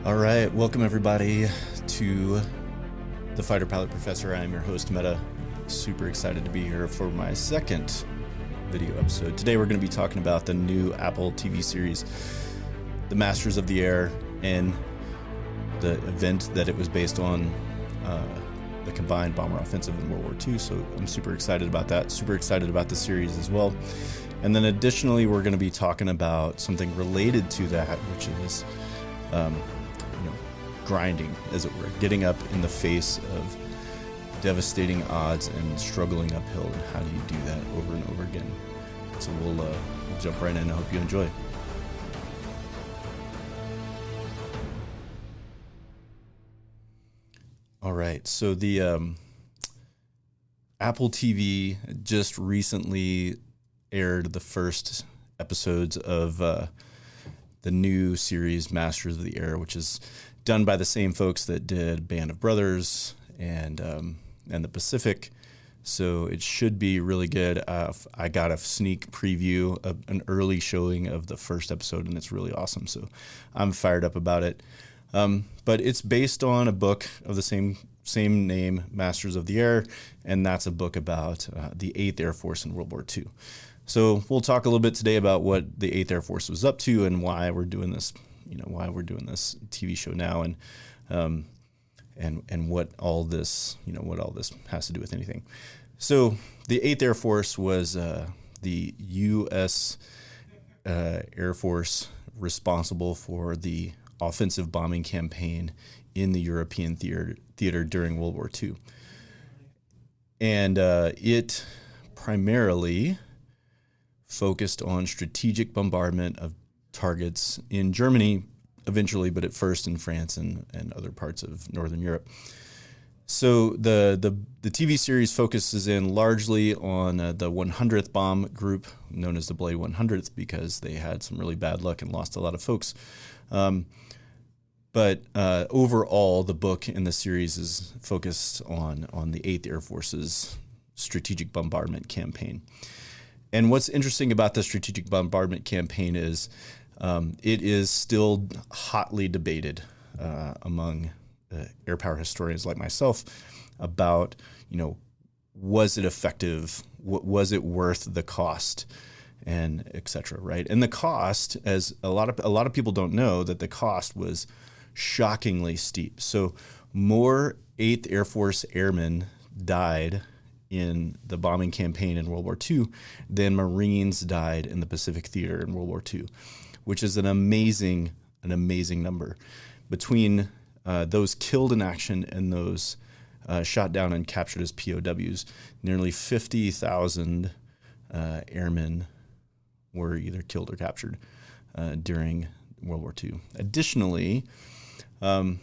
All right, welcome everybody to the Fighter Pilot Professor. I'm your host, Meta. Super excited to be here for my second video episode. Today we're going to be talking about the new Apple TV series, The Masters of the Air, and the event that it was based on, the combined bomber offensive in World War II. So I'm super excited about that. Super excited about the series as well. And then additionally, we're going to be talking about something related to that, which is grinding, as it were, getting up in the face of devastating odds and struggling uphill. And how do you do that over and over again? So we'll jump right in. I hope you enjoy. All right, so the Apple TV just recently aired the first episodes of the new series Masters of the Air, which is done by the same folks that did Band of Brothers and the Pacific. So it should be really good. I got a sneak preview of an early showing of the first episode, and it's really awesome. So I'm fired up about it. But it's based on a book of the same name, Masters of the Air, and that's a book about the 8th Air Force in World War II. So we'll talk a little bit today about what the 8th Air Force was up to and why we're doing this. Why we're doing this TV show now, and what all this has to do with anything. So the 8th Air Force was the U.S. Air Force responsible for the offensive bombing campaign in the European theater during World War II. And it primarily focused on strategic bombardment of targets in Germany eventually, but at first in France and other parts of Northern Europe. So the TV series focuses in largely on the 100th bomb group, known as the Bloody 100th, because they had some really bad luck and lost a lot of folks. But overall, the book in the series is focused on the 8th Air Force's strategic bombardment campaign. And what's interesting about the strategic bombardment campaign is it is still hotly debated among air power historians like myself about, was it effective? Was it worth the cost? And et cetera, right? And the cost, as a lot of people don't know, that the cost was shockingly steep. So more 8th Air Force airmen died in the bombing campaign in World War II than Marines died in the Pacific Theater in World War II, which is an amazing number. Between those killed in action and those shot down and captured as POWs, nearly 50,000 airmen were either killed or captured during World War II. Additionally, 8th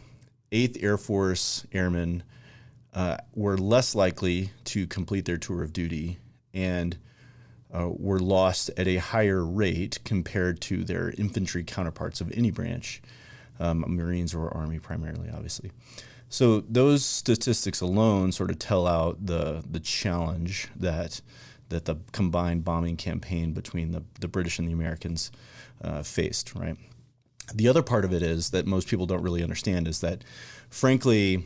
Air Force airmen were less likely to complete their tour of duty and were lost at a higher rate compared to their infantry counterparts of any branch, Marines or Army primarily, obviously. So those statistics alone sort of tell out the challenge that the combined bombing campaign between the British and the Americans faced, right? The other part of it is that most people don't really understand is that, frankly,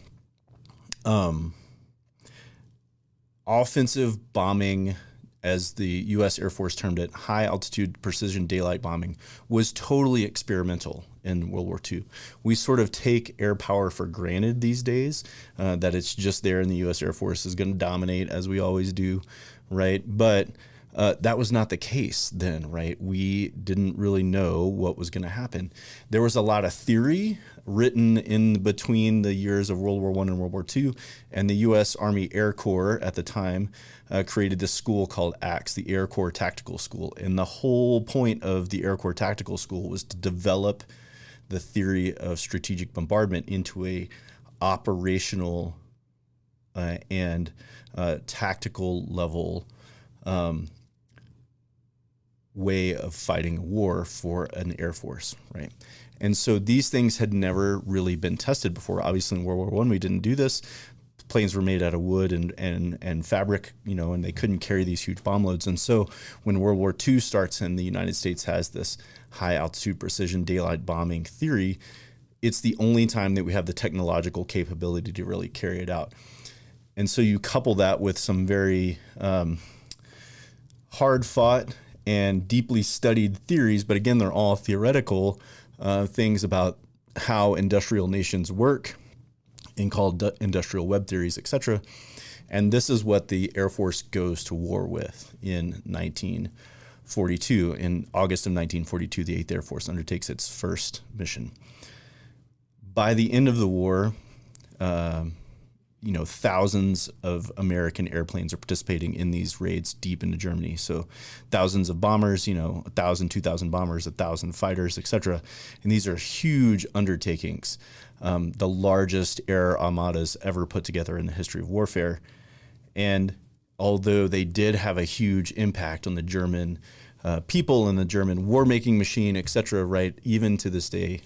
offensive bombing, as the U.S. Air Force termed it, high-altitude precision daylight bombing, was totally experimental in World War II. We sort of take air power for granted these days, that it's just there and the U.S. Air Force is going to dominate, as we always do, right? But that was not the case then, right? We didn't really know what was going to happen. There was a lot of theory written in between the years of World War I and World War II, and the U.S. Army Air Corps at the time created this school called ACTS, the Air Corps Tactical School. And the whole point of the Air Corps Tactical School was to develop the theory of strategic bombardment into a operational and tactical level way of fighting a war for an Air Force, right? And so these things had never really been tested before. Obviously, in World War I, we didn't do this. Planes were made out of wood and fabric, and they couldn't carry these huge bomb loads. And so when World War II starts and the United States has this high altitude precision daylight bombing theory, it's the only time that we have the technological capability to really carry it out. And so you couple that with some very hard fought and deeply studied theories, but again, they're all theoretical things about how industrial nations work and called industrial web theories, etc. And this is what the Air Force goes to war with in 1942. In August of 1942, the 8th Air Force undertakes its first mission. By the end of the war, thousands of American airplanes are participating in these raids deep into Germany. So thousands of bombers, 1,000, 2,000 bombers, 1,000 fighters, etc. And these are huge undertakings, the largest air armadas ever put together in the history of warfare. And although they did have a huge impact on the German people and the German war-making machine, etc., right, even to this day,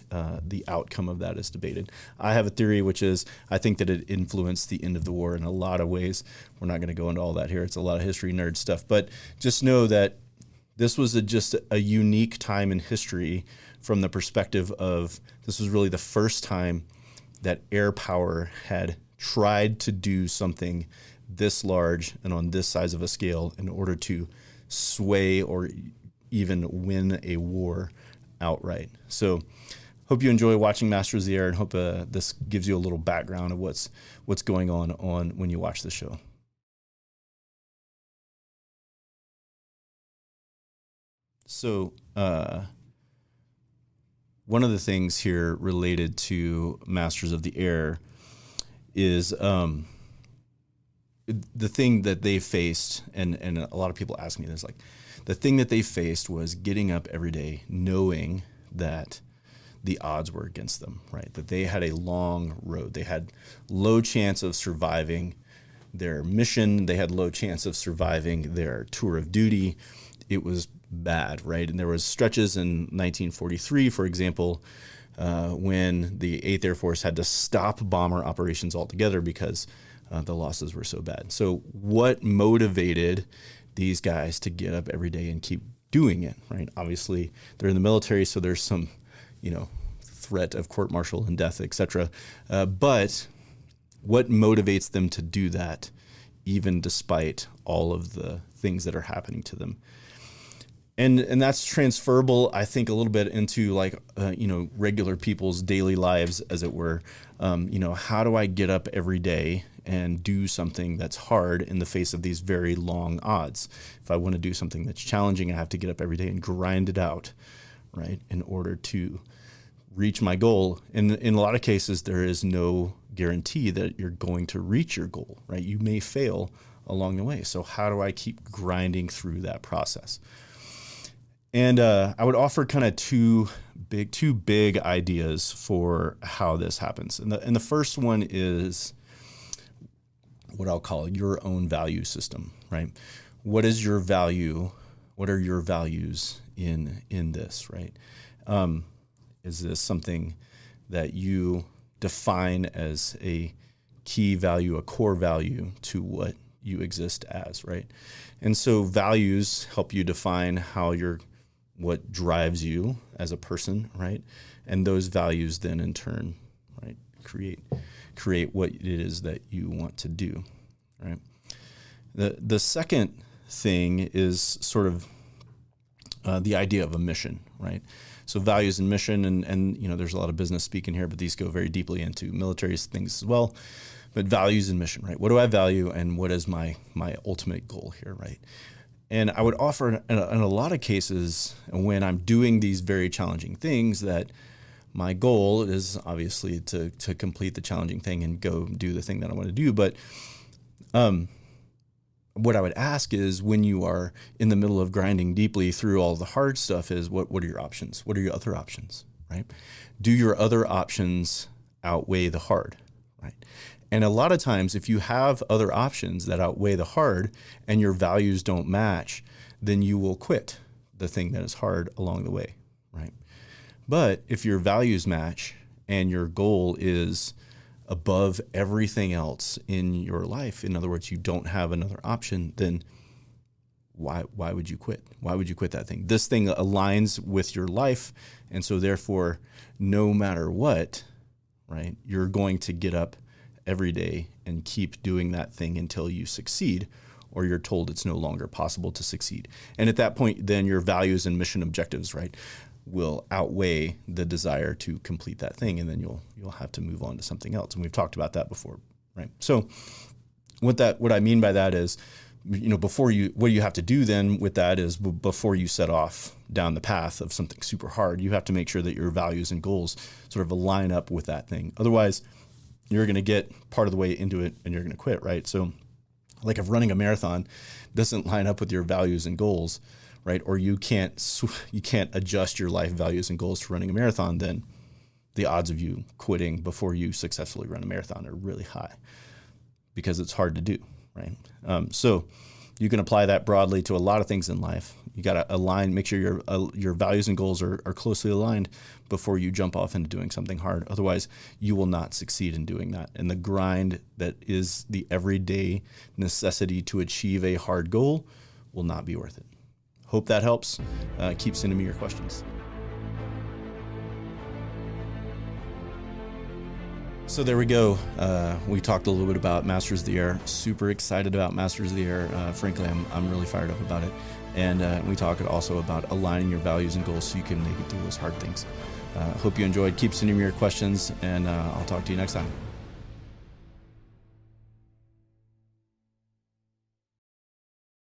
the outcome of that is debated. I have a theory, which is I think that it influenced the end of the war in a lot of ways. We're not going to go into all that here. It's a lot of history nerd stuff. But just know that this was just a unique time in history from the perspective of this was really the first time that air power had tried to do something this large and on this size of a scale in order to sway or even win a war outright. So hope you enjoy watching Masters of the Air, and hope this gives you a little background of what's going on when you watch the show. So one of the things here related to Masters of the Air is the thing that they faced, and a lot of people ask me this, like the thing that they faced was getting up every day knowing that the odds were against them, right? That they had a long road. They had low chance of surviving their mission. They had low chance of surviving their tour of duty. It was bad, right? And there was stretches in 1943, for example, when the 8th Air Force had to stop bomber operations altogether because the losses were so bad. So what motivated these guys to get up every day and keep doing it, right? Obviously, they're in the military, so there's some, threat of court-martial and death, etc. But what motivates them to do that, even despite all of the things that are happening to them? And that's transferable, I think, a little bit into regular people's daily lives, as it were. How do I get up every day and do something that's hard in the face of these very long odds? If I want to do something that's challenging, I have to get up every day and grind it out, right, in order to reach my goal. And in a lot of cases, there is no guarantee that you're going to reach your goal, right? You may fail along the way. So how do I keep grinding through that process? And I would offer kind of two big ideas for how this happens. And the first one is what I'll call your own value system, right? What is your value? What are your values in this, right? Is this something that you define as a key value, a core value to what you exist as, right? And so values help you define what drives you as a person, right? And those values then in turn, right, create what it is that you want to do, right? The second thing is sort of the idea of a mission, right? So values and mission, and there's a lot of business speaking here, but these go very deeply into military things as well. But values and mission, right? What do I value, and what is my ultimate goal here, right? And I would offer in a lot of cases when I'm doing these very challenging things that my goal is obviously to complete the challenging thing and go do the thing that I want to do. But what I would ask is, when you are in the middle of grinding deeply through all the hard stuff, is what are your options? What are your other options, right? Do your other options outweigh the hard, right? And a lot of times, if you have other options that outweigh the hard and your values don't match, then you will quit the thing that is hard along the way, right? But if your values match and your goal is above everything else in your life, in other words, you don't have another option, then why would you quit? Why would you quit that thing? This thing aligns with your life. And so therefore, no matter what, right, you're going to get up every day and keep doing that thing until you succeed, or you're told it's no longer possible to succeed. And at that point, then your values and mission objectives, right, will outweigh the desire to complete that thing. And then you'll have to move on to something else. And we've talked about that before, right? So what I mean by that is, what you have to do then with that is before you set off down the path of something super hard, you have to make sure that your values and goals sort of align up with that thing. Otherwise, you're going to get part of the way into it and you're going to quit, right? So like if running a marathon doesn't line up with your values and goals, right? Or you can't adjust your life values and goals to running a marathon, then the odds of you quitting before you successfully run a marathon are really high because it's hard to do, right? So you can apply that broadly to a lot of things in life. You got to align, make sure your values and goals are closely aligned before you jump off into doing something hard. Otherwise, you will not succeed in doing that. And the grind that is the everyday necessity to achieve a hard goal will not be worth it. Hope that helps. Keep sending me your questions. So there we go. We talked a little bit about Masters of the Air. Super excited about Masters of the Air. Frankly, I'm really fired up about it. And we talked also about aligning your values and goals so you can make it through those hard things. Hope you enjoyed. Keep sending me your questions, and I'll talk to you next time.